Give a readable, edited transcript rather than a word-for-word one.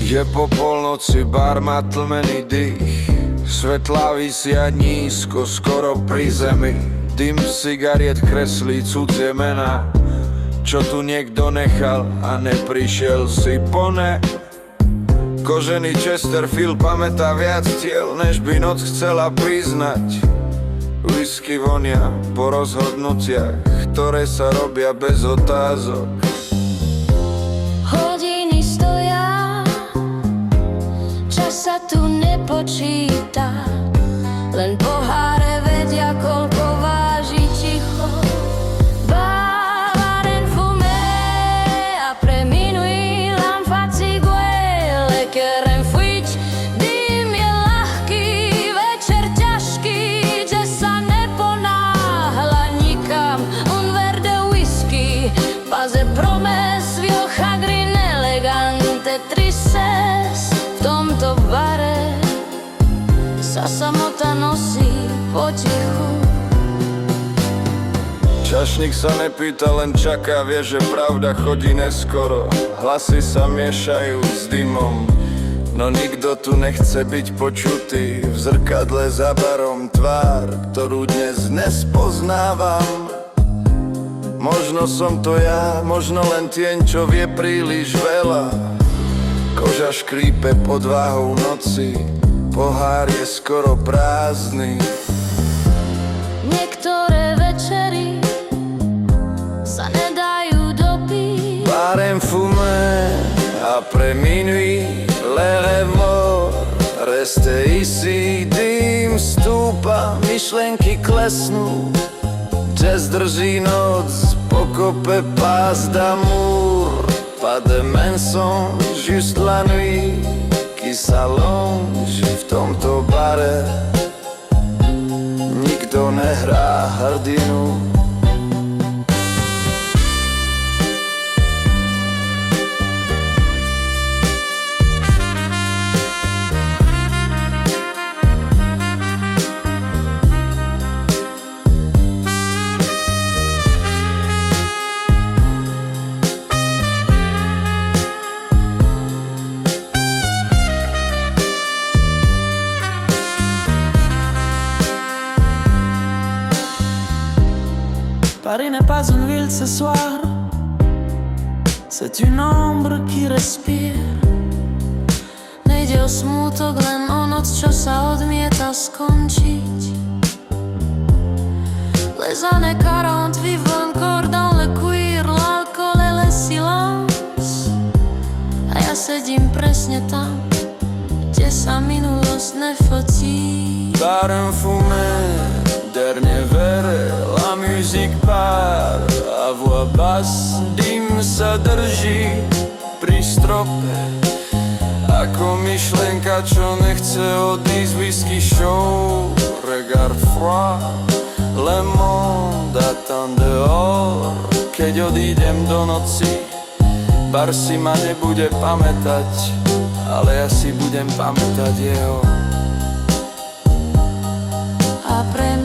Je po polnoci, bar má tlmený dých, svetlá visia nízko, skoro pri zemi. Dym cigariet kreslí cudzie mená, čo tu niekto nechal a neprišiel si po ne. Kožený Chesterfield pamätá viac tiel, než by noc chcela priznať. Whisky vonia po rozhodnutiach, ktoré sa robia bez otázok. Hodiny stoja, čas sa tu nepočíta, len poháre vedia, koľko váži ticho. Bavaren fumé, après minuit l'âme fatiguée, le cœur enfouit, dym je ľahký, večer ťažký, že sa neponáhla nikam. Un verre de whisky, pas de promesse, vieux chagrin elegante, tristesse. V tomto bare sa samota nosí potichu. Čašník sa nepýta, len čaká, vie, že pravda chodí neskoro. Hlasy sa miešajú s dymom, no nikto tu nechce byť počutý. V zrkadle za barom tvár, ktorú dnes nespoznávam. Možno som to ja, možno len tieň, čo vie príliš veľa. Koža škrípe pod váhou noci, pohár je skoro prázdny. Niektoré večery sa nedajú dopiť. Barem fumé, après minuit, le rêve mort, reste ici. Dým stúpa, myšlenky klesnú, jazz drží noc, pokope pás d'amour. Pas de mensonge, juste la nuit qui s'allonge. V tomto bare nikto nehrá hrdinu. Paris n'est pas une ville ce soir, c'est une ombre qui respire. Nejde o smútok, len o noc, čo sa odmieta skončiť. Les années 40 vivent encore dans le cuir, l'alcool et le silence. A ja sedím presne tam, kde sa minulosť nefotí. Barem fumé, dernier verre, la musique part a voix basse, dym sa drží pri strope. Ako myšlenka, čo nechce odísť, whisky show, regard froid, le monde attend dehors. Keď odídem do noci, bar si ma nebude pamätať, ale ja si budem pamätať jeho. A pre